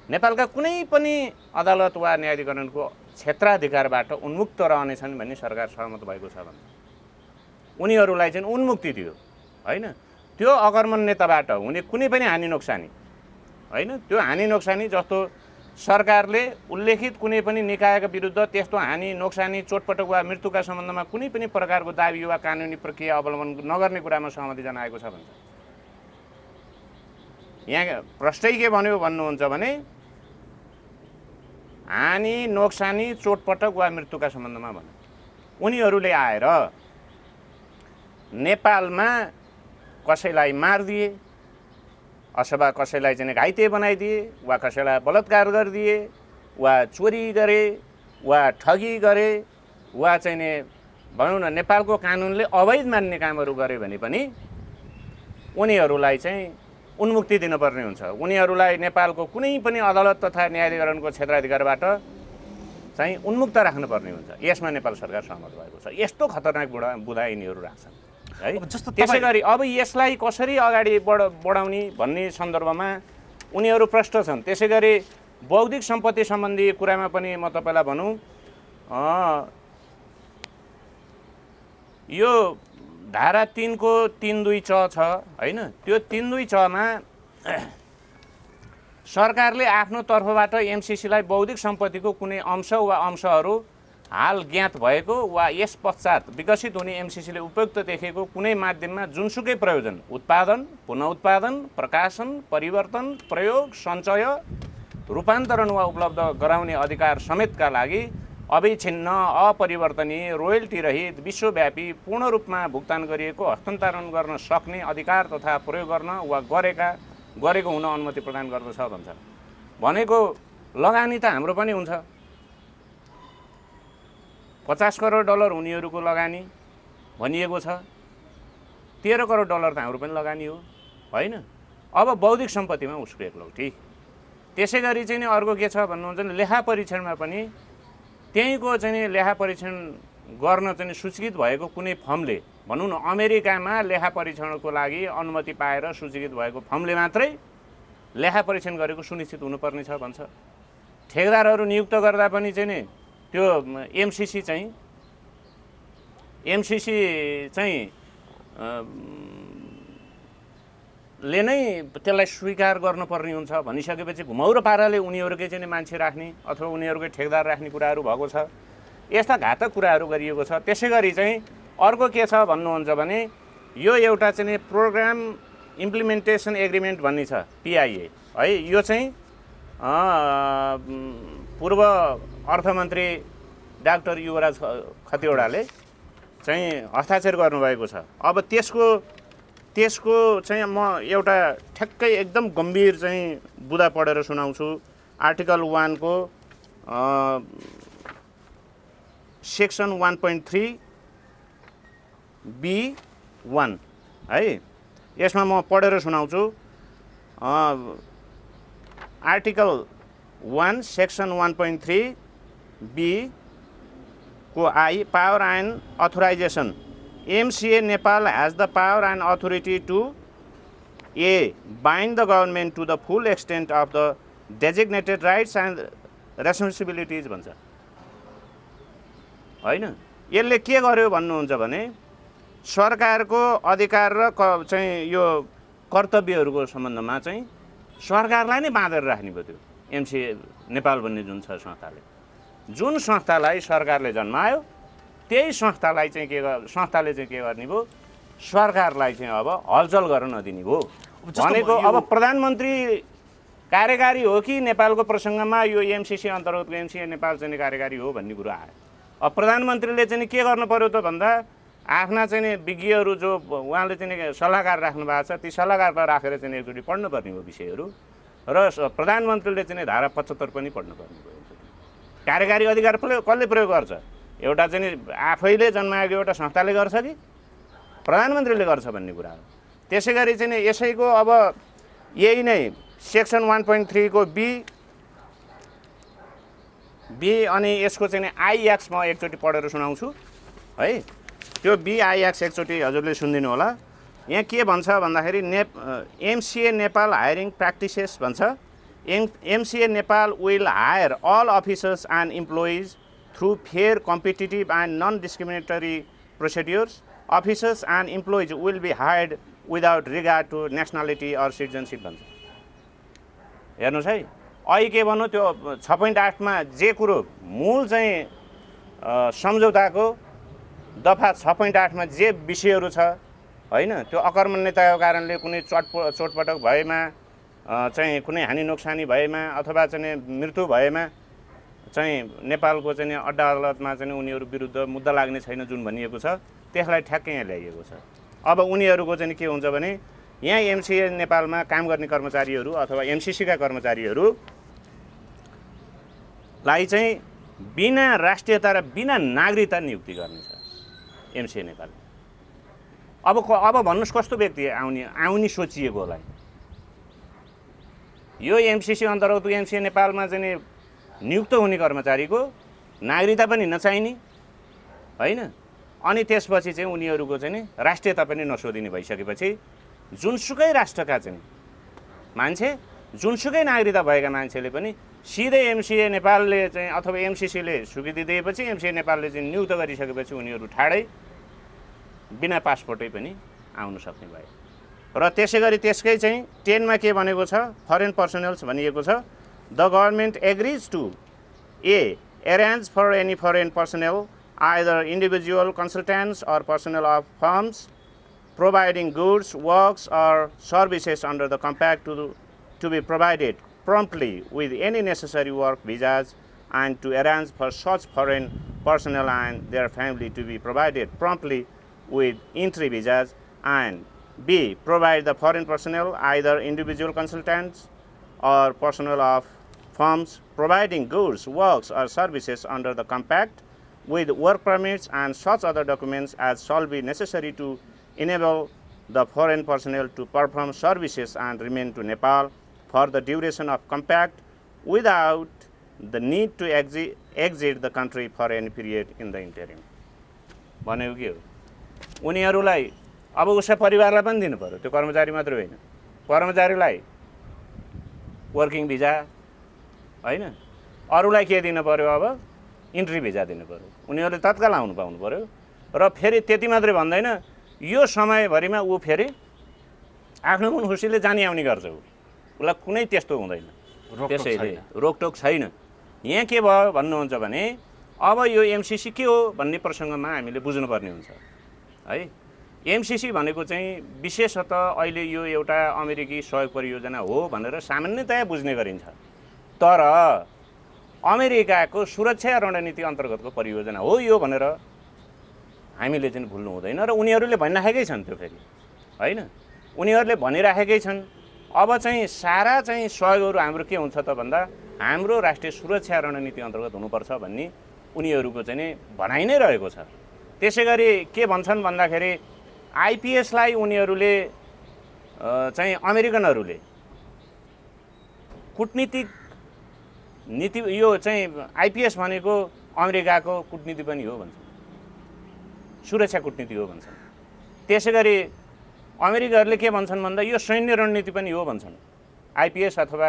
Speaker 1: नेपालका कुनै पनि अदालत वा न्यायाधिकरणको क्षेत्राधिकारबाट उन्मुक्त रहनेछन् भन्ने सरकार सहमत भएको छ भने उनीहरूलाई चाहिँ उन्मुक्ति दियो होइन। त्यो अकर्मण्यताबाट हुने कुनै पनि हानि नोक्सानी होइन, त्यो हानि नोक्सानी जस्तो सरकारले उल्लेखित कुनै पनि निकायका विरुद्ध त्यस्तो हानि नोक्सानी चोटपटक वा मृत्युका सम्बन्धमा कुनै पनि प्रकारको दाबी वा कानुनी प्रक्रिया अवलम्बन नगर्ने कुरामा सहमति जनाएको छ भन्छ। यहाँ प्रष्टै के भन्नुहुन्छ भने हानि नोक्सानी चोटपटक वा मृत्युका सम्बन्धमा भन्नु। उनीहरूले आएर नेपालमा कसैलाई मारिदिए अथवा कसैलाई चाहिँ घाइते बनाइदिए वा कसैलाई बलात्कार गरिदिए वा चोरी गरे वा ठगी गरे वा चाहिँ भनौँ न नेपालको कानुनले अवैध मान्ने कामहरू गरे भने पनि उनीहरूलाई चाहिँ उन्मुक्ति दिनुपर्ने हुन्छ। उनीहरूलाई नेपालको कुनै पनि अदालत तथा न्यायाधिकरणको क्षेत्राधिकारबाट चाहिँ उन्मुक्त राख्नुपर्ने हुन्छ। यसमा नेपाल सरकार सहमत भएको छ। यस्तो खतरनाक बुँदा यिनीहरू राख्छन् है। त्यसै गरी अब यसलाई कसरी अगाडि बढाउने भन्ने सन्दर्भमा उनीहरू प्रष्ट छन्। त्यसै गरी बौद्धिक सम्पत्ति सम्बन्धी कुरामा पनि म तपाईँलाई भनौँ, यो धारा 3 को 3(2) च छ होइन। त्यो 3(2) च मा सरकारले आफ्नो तर्फबाट एमसिसीलाई बौद्धिक सम्पत्तिको कुनै अंश वा अंशहरू हाल ज्ञात भएको वा यस पश्चात विकसित हुने एमसिसीले उपयुक्त देखेको कुनै माध्यममा जुनसुकै प्रयोजन उत्पादन, पुनः उत्पादन, प्रकाशन, परिवर्तन, प्रयोग, सञ्चय, रूपान्तरण वा उपलब्ध गराउने अधिकार समेतका लागि अविच्छिन्न, अपरिवर्तनीय, रोयल्टी रहित, विश्वव्यापी, पूर्ण रूपमा भुक्तान गरिएको हस्तान्तरण गर्न सक्ने अधिकार तथा प्रयोग गर्न वा गरेको हुन अनुमति प्रदान गर्दछ भन्छ। भनेको लगानी त हाम्रो पनि हुन्छ। 50 करोड डलर उनीहरूको लगानी भनिएको छ, 13 करोड डलर त हाम्रो पनि लगानी हो होइन। अब बौद्धिक सम्पत्तिमा उसको एकलौटी। त्यसै गरी चाहिँ अर्को के छ भन्नुहुन्छ भने लेखा परीक्षणमा पनि त्यहीँको चाहिँ लेखा परीक्षण गर्न चाहिँ सूचीकृत भएको कुनै फर्मले भनौँ न अमेरिकामा लेखा परीक्षणको लागि अनुमति पाएर सूचीकृत भएको फर्मले मात्रै लेखा परीक्षण गरेको सुनिश्चित हुनुपर्ने छ भन्छ। ठेकदारहरू नियुक्त गर्दा पनि चाहिँ नि त्यो एमसिसी चाहिँ ले नै त्यसलाई स्वीकार गर्नुपर्ने हुन्छ भनिसकेपछि घुमाउरो पाराले उनीहरूकै चाहिँ मान्छे राख्ने अथवा उनीहरूकै ठेकदार राख्ने कुराहरू भएको छ। यस्ता घातक कुराहरू गरिएको छ। त्यसै गरी चाहिँ अर्को के छ भन्नुहुन्छ भने यो एउटा चाहिँ प्रोग्राम इम्प्लिमेन्टेसन एग्रिमेन्ट भन्ने छ पिआइए है। यो चाहिँ पूर्व अर्थमन्त्री डाक्टर युवराज खतिवडाले चाहिँ हस्ताक्षर गर्नुभएको छ। अब त्यसको चाहिँ म एउटा ठ्याक्कै एकदम गम्भीर चाहिँ बुँदा पढेर सुनाउँछु। आर्टिकल 1 को सेक्सन 1.3(b)(1) है। यसमा म पढेर सुनाउँछु। आर्टिकल 1 सेक्सन 1.3(b) को I power and authorization. MCA Nepal has the power and authority to A. bind the government to the full extent of the designated rights and responsibilities भन्छ होइन। यसले के गर्यो भन्नुहुन्छ भने सरकारको अधिकार र चाहिँ यो कर्तव्यहरूको सम्बन्धमा चाहिँ सरकारलाई नै बाँधेर राख्ने भयो। त्यो एमसिए नेपाल भन्ने जुन छ संस्थाले, जुन संस्थालाई सरकारले जन्मायो त्यही संस्थाले चाहिँ के गर्ने भयो, सरकारलाई चाहिँ अब हलचल गर्न नदिने भयो। भनेको अब प्रधानमन्त्री कार्यकारी हो कि नेपालको प्रसङ्गमा यो एमसिसी अन्तर्गतको एमसिए नेपाल चाहिँ कार्यकारी हो भन्ने कुरा आयो। अब प्रधानमन्त्रीले चाहिँ के गर्नु पर्यो त भन्दा आफ्ना चाहिँ विज्ञहरू जो उहाँले चाहिँ सल्लाहकार राख्नु भएको छ ती सल्लाहकारलाई राखेर चाहिँ एकचोटि पढ्नुपर्ने हो विषयहरू र प्रधानमन्त्रीले चाहिँ धारा 75 पनि पढ्नुपर्ने भयो। कार्यकारी अधिकार कसले प्रयोग गर्छ? एउटा चाहिँ आफैले जन्माएको एउटा संस्थाले गर्छ कि प्रधानमन्त्रीले गर्छ भन्ने कुरा हो। त्यसै गरी चाहिँ यसैको अब यही नै सेक्सन 1.3 को B बी अनि यसको चाहिँ नि आइएक्स म एकचोटि पढेर सुनाउँछु है। त्यो बिआइएक्स एकचोटि हजुरले सुनिदिनु होला। यहाँ के भन्छ भन्दाखेरि एमसिए नेपाल हायरिङ प्र्याक्टिसेस भन्छ। MCA Nepal will hire all officers and employees through fair competitive and non discriminatory procedures. Officers and employees will be hired without regard to nationality or citizenship भन्छ। हेर्नुहोस् है, अहिले के भन्नु त्यो 6.8 मा जे कुरो मूल चाहिँ सम्झौताको दफा 6.8 मा जे विषयहरू छ होइन, त्यो अकर्मण्यताको कारणले कुनै चोटपटक भएमा चाहिँ कुनै हानि नोक्सानी भएमा अथवा चाहिँ मृत्यु भएमा चाहिँ नेपालको चाहिँ अड्डा अदालतमा चाहिँ उनीहरू विरुद्ध मुद्दा लाग्ने छैन जुन भनिएको छ, त्यसलाई ठ्याक्कै यहाँ ल्याइएको छ। अब उनीहरूको चाहिँ के हुन्छ भने यहाँ एमसिए नेपालमा काम गर्ने कर्मचारीहरू अथवा एमसिसीका कर्मचारीहरूलाई चाहिँ बिना राष्ट्रियता र बिना नागरिकता नियुक्ति गर्नेछ एमसिए नेपाल। अब भन्नुहोस् कस्तो व्यक्ति आउने सोचिएको होला। यो एमसिसी अन्तर्गत एमसिए नेपालमा चाहिँ नियुक्त हुने कर्मचारीको नागरिकता पनि नचाहिने होइन, अनि त्यसपछि चाहिँ उनीहरूको चाहिँ राष्ट्रियता पनि नसोधिने भइसकेपछि जुनसुकै राष्ट्रका चाहिँ मान्छे जुनसुकै नागरिकता भएका मान्छेले पनि सिधै एमसिए नेपालले चाहिँ अथवा एमसिसीले स्वीकृति दिएपछि एमसिए नेपालले चाहिँ नियुक्त गरिसकेपछि उनीहरू ठाडै बिना पासपोर्टै पनि आउन सक्ने भयो। र त्यसै गरी त्यसकै चाहिँ 10 मा के भनेको छ, फरेन पर्सनल्स भनिएको छ। The government agrees to arrange for any foreign personnel, either individual consultants or personnel of firms, providing goods, works or services under the compact to be provided promptly with any necessary work visas, and to arrange for such foreign personnel and their family to be provided promptly with entry visas, and B. Provide the foreign personnel, either individual consultants or personnel of firms, providing goods, works or services under the compact with work permits and such other documents as shall be necessary to enable the foreign personnel to perform services and remain to Nepal for the duration of compact without the need to exit the country for any period in the interim. भनेको के हो, उनीहरूलाई अब उसै परिवारलाई पनि दिनु पर्यो, त्यो कर्मचारी मात्र होइन, कर्मचारीलाई वर्किङ भिजा होइन, अरूलाई के दिनु पर्यो, अब इन्ट्री भिजा दिनु पर्यो, उनीहरूले तत्काल आउनु पाउनु पर्यो। र फेरि त्यति मात्रै भन्दैन, यो समयभरिमा ऊ फेरि आफ्नो मन खुसीले जाने आउने गर्छ, उसलाई कुनै त्यस्तो हुँदैन, त्यसैले रोकटोक छैन। यहाँ के भयो भन्नुहुन्छ भने अब यो एमसिसी के हो भन्ने प्रसङ्गमा हामीले बुझ्नुपर्ने हुन्छ है। एमसिसी भनेको चाहिँ विशेषतः अहिले यो एउटा अमेरिकी सहयोग परियोजना हो भनेर सामान्यतया बुझ्ने गरिन्छ, तर अमेरिकाको सुरक्षा रणनीति अन्तर्गतको परियोजना हो यो भनेर हामीले चाहिँ भुल्नु हुँदैन। र उनीहरूले भनिराखेकै छन् त्यो फेरि होइन, उनीहरूले भनिराखेकै छन्। अब चाहिँ सारा चाहिँ सहयोगहरू हाम्रो के हुन्छ त भन्दा हाम्रो राष्ट्रिय सुरक्षा रणनीति अन्तर्गत हुनुपर्छ भन्ने उनीहरूको चाहिँ भनाइ नै रहेको छ। त्यसै गरी के भन्छन् भन्दाखेरि आइपिएसलाई उनीहरूले चाहिँ अमेरिकनहरूले कूटनीतिक नीति, यो चाहिँ आइपिएस भनेको अमेरिकाको कूटनीति पनि हो भन्छन्, सुरक्षा कूटनीति हो भन्छन्। त्यसै गरी अमेरिकाहरूले के भन्छन् भन्दा यो सैन्य रणनीति पनि हो भन्छन्, आइपिएस अथवा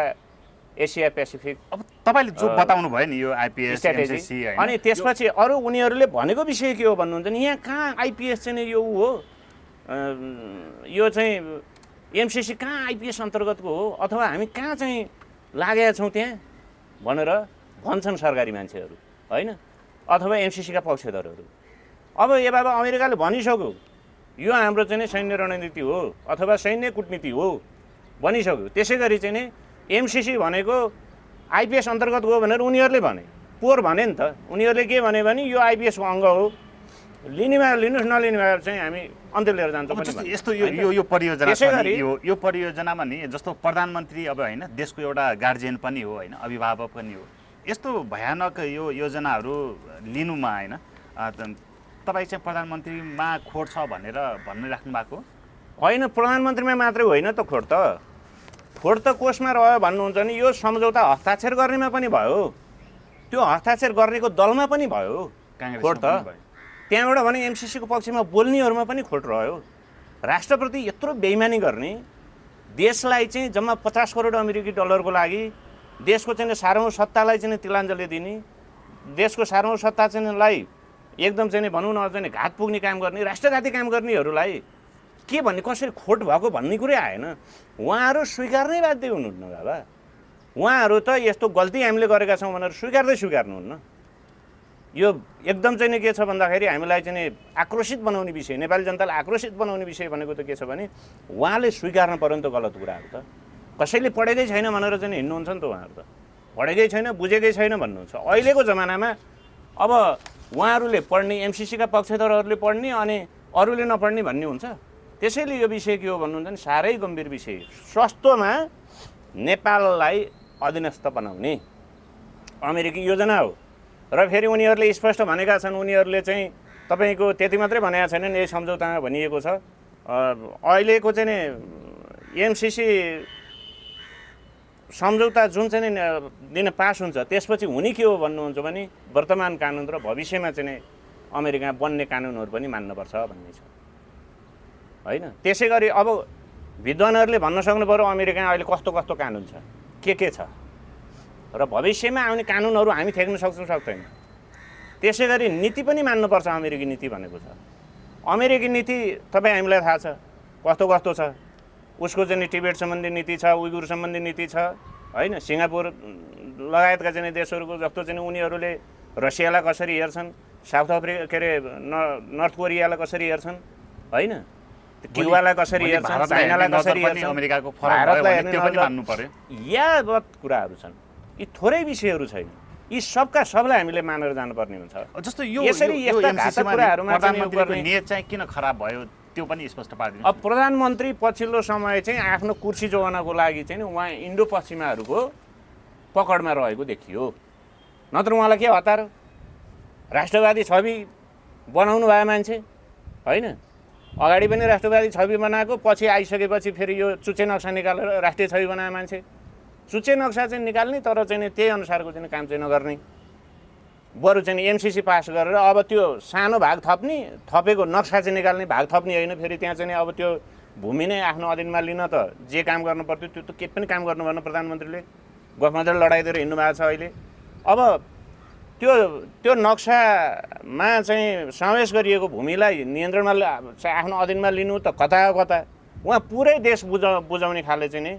Speaker 1: एसिया पेसिफिक।
Speaker 2: अब तपाईँले जो बताउनु भयो नि यो आइपिएस एमसिसी हैन,
Speaker 1: अनि त्यसपछि अरू उनीहरूले भनेको विषय के हो भन्नुहुन्छ नि, यहाँ कहाँ आइपिएस चाहिँ यो हो, यो चाहिँ एमसिसी कहाँ आइपिएस अन्तर्गतको हो अथवा हामी कहाँ चाहिँ लागेका छौँ त्यहाँ भनेर भन्छन् सरकारी मान्छेहरू होइन, अथवा एमसिसीका पक्षधरहरू। अब यो बाबा अमेरिकाले भनिसक्यो यो हाम्रो चाहिँ सैन्य रणनीति हो अथवा सैन्य कूटनीति हो भनिसक्यो। त्यसै गरी चाहिँ नि एमसिसी भनेको आइपिएस अन्तर्गत हो भनेर उनीहरूले भने, पोहोर भने नि त, उनीहरूले के भने भने यो आइपिएसको अङ्ग हो, लिने भए लिनुहोस्, नलिने भए चाहिँ हामी अन्त्य लिएर जान्छौँ पनि।
Speaker 2: यस्तो यो परियोजना छ नि, यो परियोजनामा नि जस्तो प्रधानमन्त्री अब होइन देशको एउटा गार्जियन पनि हो होइन, अभिभावक पनि हो, यस्तो भयानक यो योजनाहरू लिनुमा होइन तपाईँ चाहिँ प्रधानमन्त्रीमा खोट छ भनेर भनिराख्नु भएको
Speaker 1: होइन। प्रधानमन्त्रीमा मात्रै होइन त खोट त कोषमा रह्यो भन्नुहुन्छ नि, यो सम्झौता हस्ताक्षर गर्नेमा पनि भयो त्यो हस्ताक्षर गर्नेको दलमा पनि भयो
Speaker 2: काङ्ग्रेसमा
Speaker 1: खोट त
Speaker 2: पनि भयो।
Speaker 1: त्यहाँबाट भने एमसिसीको पक्षमा बोल्नेहरूमा पनि खोट रह्यो। राष्ट्रप्रति यत्रो बेइमानी गर्ने, देशलाई चाहिँ जम्मा 50 करोड अमेरिकी डलरको लागि देशको चाहिँ सार्वभौमसत्तालाई चाहिँ तिलाञ्जली दिने, देशको सार्वभौमसत्ता चाहिँलाई एकदम चाहिँ भनौँ न चाहिँ घात पुग्ने काम गर्ने, राष्ट्रघाती काम गर्नेहरूलाई के भन्ने कसरी खोट भएको भन्ने कुरै आएन। उहाँहरू स्वीकार्नै बाध्य हुनुहुन्न बाबा। उहाँहरू त यस्तो गल्ती हामीले गरेका छौँ भनेर स्वीकार्नुहुन्न। यो एकदम चाहिँ के छ भन्दाखेरि हामीलाई चाहिँ आक्रोशित बनाउने विषय, नेपाली जनतालाई आक्रोशित बनाउने विषय भनेको त के छ भने उहाँले स्वीकार्न पर्यो नि त गलत कुराहरू त। कसैले पढेकै छैन भनेर चाहिँ हिँड्नुहुन्छ नि त उहाँहरू त। पढेकै छैन, बुझेकै छैन भन्नुहुन्छ। अहिलेको जमानामा अब उहाँहरूले पढ्ने, एमसिसीका पक्षधरहरूले पढ्ने अनि अरूले नपढ्ने भन्ने हुन्छ। त्यसैले यो विषय के हो भन्नुहुन्छ भने साह्रै गम्भीर विषय, सस्तोमा नेपाललाई अधीनस्थ बनाउने अमेरिकी योजना हो। र फेरि उनीहरूले स्पष्ट भनेका छन्, उनीहरूले चाहिँ तपाईँको त्यति मात्रै भनेका छैनन्, यही सम्झौतामा भनिएको छ अहिलेको चाहिँ एमसिसी सम्झौता जुन चाहिँ दिन पास हुन्छ त्यसपछि हुने के हो भन्नुहुन्छ भने वर्तमान कानुन र भविष्यमा चाहिँ अमेरिकामा बन्ने कानुनहरू पनि मान्नुपर्छ भन्ने छ होइन। त्यसै गरी अब विद्वानहरूले भन्न सक्नु पर्यो अमेरिकामा अहिले कस्तो कस्तो कानुन छ, के छ र भविष्यमा आउने कानुनहरू हामी थ्याक्न सक्छौँ सक्दैन। त्यसै गरी नीति पनि मान्नुपर्छ। अमेरिकी नीति भनेको छ, अमेरिकी नीति तपाईँ हामीलाई थाहा छ कस्तो कस्तो छ। उसको चाहिँ टिबेट सम्बन्धी नीति छ, उइगुर सम्बन्धी नीति छ होइन। सिङ्गापुर लगायतका चाहिँ देशहरूको जस्तो चाहिँ उनीहरूले रसियालाई कसरी हेर्छन्, साउथ अफ्रिका के अरे नर्थ कोरियालाई कसरी हेर्छन् होइन, क्युबालाई कसरी हेर्छन्, चाइनालाई कसरी हेर्छन्, भारतलाई
Speaker 2: मान्नु पर्यो।
Speaker 1: यावत कुराहरू छन्, यी थोरै विषयहरू छैन। यी सबका सबलाई हामीले मानेर जानुपर्ने हुन्छ।
Speaker 2: जस्तो यो
Speaker 1: यसरी यस्ता घातक कुराहरूमा
Speaker 2: प्रधानमन्त्रीको नियत चाहिँ किन खराब भयो त्यो पनि स्पष्ट पारिदिनु।
Speaker 1: अब प्रधानमन्त्री पछिल्लो समय चाहिँ आफ्नो कुर्सी जोगाउनको लागि चाहिँ उहाँ इन्डो पश्चिमाहरूको पकडमा रहेको देखियो। नत्र उहाँलाई के हतार, राष्ट्रवादी छवि बनाउनु भयो मान्छे होइन। अगाडि पनि राष्ट्रवादी छवि बनाएको, पछि आइसकेपछि फेरि यो चुच्चे नक्सा निकालेर राष्ट्रिय छवि बनायो मान्छे। चुच्चे नक्सा चाहिँ निकाल्ने तर चाहिँ त्यही अनुसारको चाहिँ काम चाहिँ नगर्ने, बरु चाहिँ एमसिसी पास गरेर अब त्यो सानो भाग थप्ने, थपेको नक्सा चाहिँ निकाल्ने, भाग थप्ने होइन। फेरि त्यहाँ चाहिँ अब त्यो भूमि नै आफ्नो अधीनमा लिन त जे काम गर्नु पर्थ्यो त्यो त केही पनि काम गर्नु भएन। प्रधानमन्त्रीले गफमात्र लडाइदिएर हिँड्नु भएको छ अहिले। अब त्यो नक्सामा चाहिँ समावेश गरिएको भूमिलाई नियन्त्रणमा आफ्नो अधीनमा लिनु त कता कता। उहाँ पुरै देश बुझाउने खाले चाहिँ नि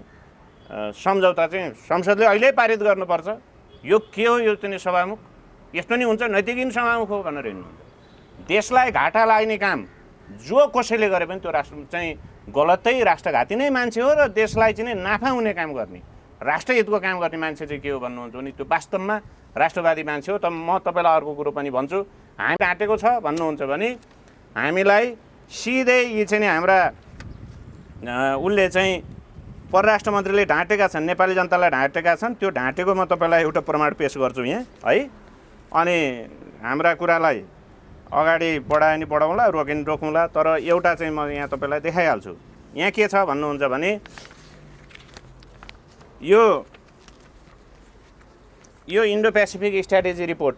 Speaker 1: सम्झौता चाहिँ संसदले अहिले पारित गर्नुपर्छ। यो के हो, यो चाहिँ सभामुख यस्तो नि हुन्छ, नैतिकहीन सभामुख हो भनेर हिँड्नुहुन्छ। देशलाई घाटा लाग्ने काम जो कसैले गरे पनि त्यो राष्ट्र चाहिँ गलतै राष्ट्रघाती नै मान्छे हो र देशलाई चाहिँ नाफा हुने काम गर्ने, राष्ट्रहितको काम गर्ने मान्छे चाहिँ के हो भन्नुहुन्छ भने त्यो वास्तवमा राष्ट्रवादी मान्छे हो। त म तपाईँलाई अर्को कुरो पनि भन्छु, हामी ढाँटेको छ भन्नुहुन्छ भने हामीलाई सिधै यी चाहिँ हाम्रा उसले चाहिँ परराष्ट्र मन्त्रीले ढाँटेका छन्, नेपाली जनतालाई ढाँटेका छन्। त्यो ढाँटेको म तपाईँलाई एउटा प्रमाण पेश गर्छु यहाँ है। अनि हाम्रा कुरालाई अगाडि बढायो नि बढाउँला, रोक्यो नि रोकौँला। तर एउटा चाहिँ म यहाँ तपाईँलाई देखाइहाल्छु। यहाँ के छ भन्नुहुन्छ भने यो इन्डो पेसिफिक स्ट्राटेजी रिपोर्ट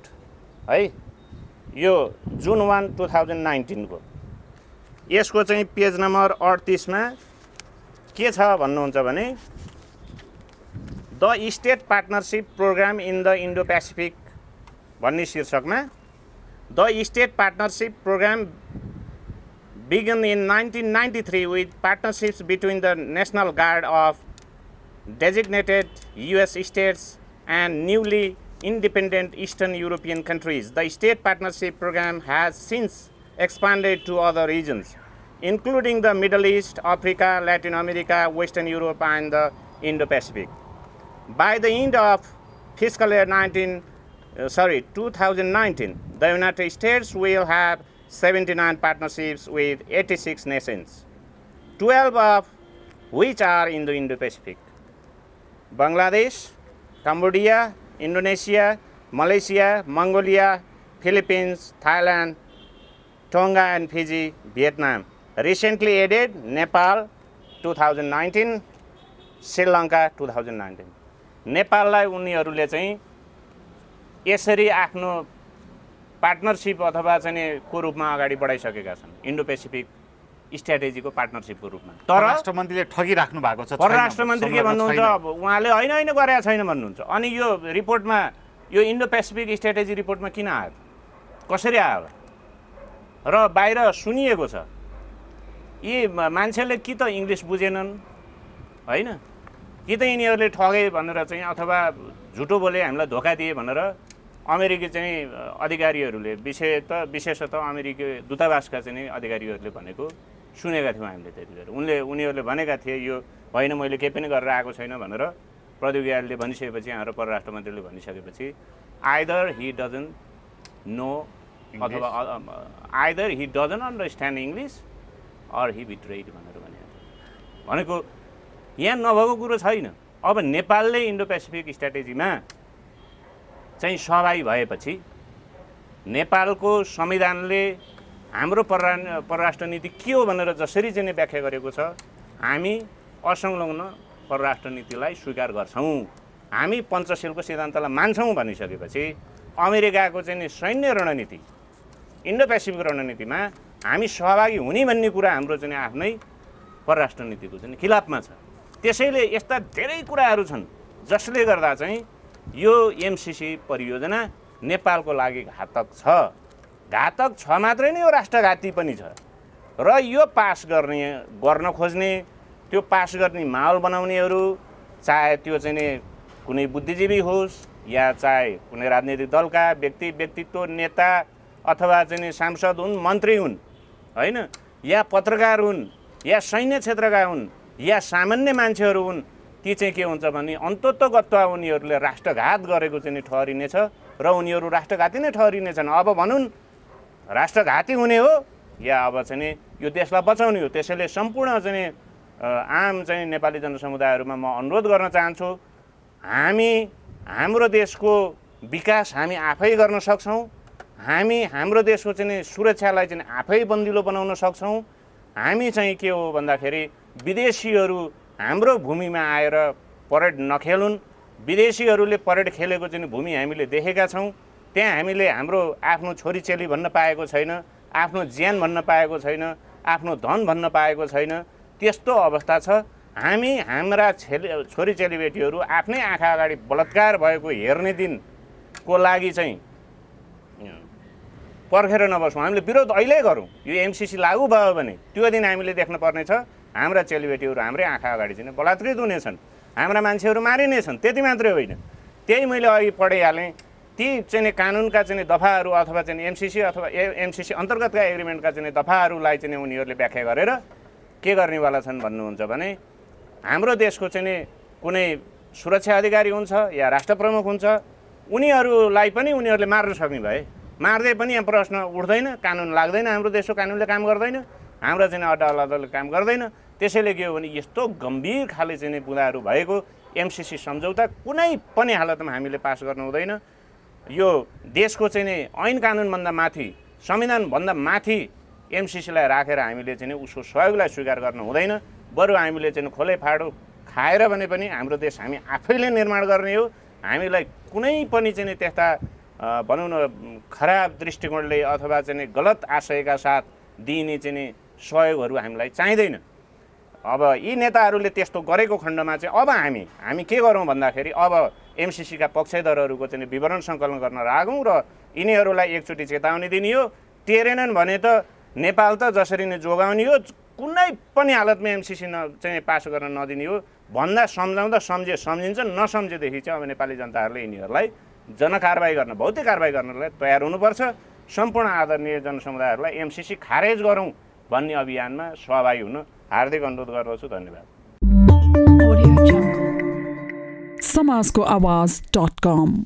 Speaker 1: है, यो जुन 1, 2019 को यसको चाहिँ पेज नम्बर 38 मा के छ भन्नुहुन्छ भने the state partnership programme in the Indo Pacific भन्ने शीर्षकमा the state partnership programme began in 1993 with partnerships between the National Guard of designated US states and newly independent Eastern European countries. The state partnership program has since expanded to other regions, including the Middle East, Africa, Latin America, Western Europe, and the Indo-Pacific. By the end of fiscal year 2019, the United States will have 79 partnerships with 86 nations, 12 of which are in the Indo-Pacific. Bangladesh, Cambodia, Indonesia, Malaysia, Mongolia, Philippines, Thailand, Tonga and Fiji, Vietnam. Recently added Nepal 2019, Sri Lanka 2019. नेपाललाई उनीहरूले चाहिँ यसरी आफ्नो partnership अथवा चाहिँ को रूपमा अगाडि बढाइसकेका छन् इन्डो पेसिफिक स्ट्र्याटेजीको पार्टनरसिपको रूपमा। तर
Speaker 2: परराष्ट्र मन्त्रीले ठगिराख्नु भएको छ।
Speaker 1: परराष्ट्र मन्त्री के भन्नुहुन्छ, अब उहाँले होइन गरेका छैन भन्नुहुन्छ। अनि यो रिपोर्टमा, यो इन्डो पेसिफिक स्ट्र्याटेजी रिपोर्टमा किन आयो, कसरी आयो र बाहिर सुनिएको छ। यी मान्छेले कि त इङ्ग्लिस बुझेनन् होइन, कि त यिनीहरूले ठगे भनेर चाहिँ अथवा झुटो बोले हामीलाई धोका दिए भनेर अमेरिकी चाहिँ अधिकारीहरूले विशेषतः अमेरिकी दूतावासका चाहिँ अधिकारीहरूले भनेको सुनेका थियौँ हामीले त्यतिखेर। उनीहरूले भनेका थिए यो होइन मैले केही पनि गरेर आएको छैन भनेर प्रौद्योगिकीले भनिसकेपछि, हाम्रो परराष्ट्र मन्त्रीले भनिसकेपछि आइदर हि डजन्ट नो अथवा either he doesn't understand English or he betrayed भनेको यहाँ नभएको कुरो छैन। अब नेपालले इन्डो पेसिफिक स्ट्र्याटेजीमा चाहिँ सहभागी भएपछि नेपालको संविधानले हाम्रो परराष्ट्र नीति के हो भनेर जसरी चाहिँ व्याख्या गरेको छ, हामी असंलग्न परराष्ट्र नीतिलाई स्वीकार गर्छौँ, हामी पञ्चशीलको सिद्धान्तलाई मान्छौँ भनिसकेपछि अमेरिकाको चाहिँ सैन्य रणनीति इन्डो पेसिफिक रणनीतिमा हामी सहभागी हुने भन्ने कुरा हाम्रो चाहिँ आफ्नै परराष्ट्र नीतिको चाहिँ खिलाफमा छ। त्यसैले यस्ता धेरै कुराहरू छन् जसले गर्दा चाहिँ यो एमसिसी परियोजना नेपालको लागि घातक छ। घातक छ मात्रै नै, यो राष्ट्रघाती पनि छ। र यो गर्न खोज्ने, त्यो पास गर्ने माहौल बनाउनेहरू, चाहे त्यो चाहिँ कुनै बुद्धिजीवी होस् या चाहे कुनै राजनीतिक दलका व्यक्तित्व नेता अथवा चाहिँ सांसद हुन्, मन्त्री हुन् होइन, या पत्रकार हुन्, या सैन्य क्षेत्रका हुन्, या सामान्य मान्छेहरू हुन्, ती चाहिँ के हुन्छ भने अन्ततोगत्वा उनीहरूले राष्ट्रघात गरेको चाहिँ ठहरिनेछ र उनीहरू राष्ट्रघाती नै ठहरिनेछन्। अब भनौँ राष्ट्रघाती हुने हो या अब चाहिँ यो देशलाई बचाउने हो। त्यसैले सम्पूर्ण चाहिँ आम चाहिँ नेपाली जनसमुदायहरूमा म अनुरोध गर्न चाहन्छु, हाम्रो देशको विकास हामी आफै गर्न सक्छौँ, हाम्रो देशको चाहिँ सुरक्षालाई चाहिँ आफै बन्दिलो बनाउन सक्छौँ। हामी चाहिँ के हो भन्दाखेरि विदेशीहरू हाम्रो भूमिमा आएर परेड नखेलुन्। विदेशीहरूले परेड खेलेको चाहिँ भूमि हामीले देखेका छौँ। त्यहाँ हामीले हाम्रो आफ्नो छोरीचेली भन्न पाएको छैन, आफ्नो ज्यान भन्न पाएको छैन, आफ्नो धन भन्न पाएको छैन। त्यस्तो अवस्था छ। हाम्रा छोरीचेलीबेटीहरू आफ्नै आँखा अगाडि बलात्कार भएको हेर्ने दिनको लागि चाहिँ पर्खेर नबसौँ, हामीले विरोध अहिले गरौँ। यो एमसिसी लागू भयो भने त्यो दिन हामीले देख्न पर्नेछ हाम्रा चेलीबेटीहरू हाम्रै आँखा अगाडि चाहिँ बलात्कृत हुनेछन्, हाम्रा मान्छेहरू मारिनेछन्। त्यति मात्रै होइन, त्यही मैले अघि पढिहालेँ, ती चाहिँ कानुनका चाहिँ दफाहरू अथवा चाहिँ एमसिसी अथवा एमसिसी अन्तर्गतका एग्रिमेन्टका चाहिँ दफाहरूलाई चाहिँ उनीहरूले व्याख्या गरेर के गर्नेवाला छन् भन्नुहुन्छ भने हाम्रो देशको चाहिँ कुनै सुरक्षा अधिकारी हुन्छ या राष्ट्र प्रमुख हुन्छ, उनीहरूलाई पनि उनीहरूले मार्न सक्ने भए मार्दै पनि यहाँ प्रश्न उठ्दैन, कानुन लाग्दैन, हाम्रो देशको कानुनले काम गर्दैन, हाम्रो चाहिँ अदालतले काम गर्दैन। त्यसैले के हो भने यस्तो गम्भीर खाले चाहिँ बुँदाहरू भएको एमसिसी सम्झौता कुनै पनि हालतमा हामीले पास गर्नु हुँदैन। यो देशको चाहिँ ऐन कानुनभन्दा माथि, संविधानभन्दा माथि एमसिसीलाई राखेर हामीले चाहिँ उसको सहयोगलाई स्वीकार गर्नु हुँदैन। बरु हामीले चाहिँ खोले फाडो खाएर भने पनि हाम्रो देश हामी आफैले निर्माण गर्ने हो। हामीलाई कुनै पनि चाहिँ त्यस्ता भनौँ न खराब दृष्टिकोणले अथवा चाहिँ गलत आशयका साथ दिइने चाहिँ सहयोगहरू हामीलाई चाहिँदैन। अब यी नेताहरूले त्यस्तो गरेको खण्डमा चाहिँ अब हामी के गरौँ भन्दाखेरि अब एमसिसीका पक्षधरहरूको चाहिँ विवरण सङ्कलन गर्न लागौँ र यिनीहरूलाई एकचोटि चेतावनी दिने हो। टेरेनन् भने त नेपाल त जसरी नै जोगाउने हो, कुनै पनि हालतमा एमसिसी चाहिँ पास गर्न नदिने हो भन्दा सम्झाउँदा सम्झिन्छ, नसम्झेदेखि चाहिँ अब नेपाली जनताहरूले यिनीहरूलाई जनकारबाही गर्न, भौतिक कारबाही गर्नलाई तयार हुनुपर्छ। सम्पूर्ण आदरणीय जनसमुदायहरूलाई एमसिसी खारेज गरौँ भन्ने अभियानमा सहभागी हुन हार्दिक अनुरोध गर्दछु। धन्यवाद।
Speaker 3: समाजको आवाज.com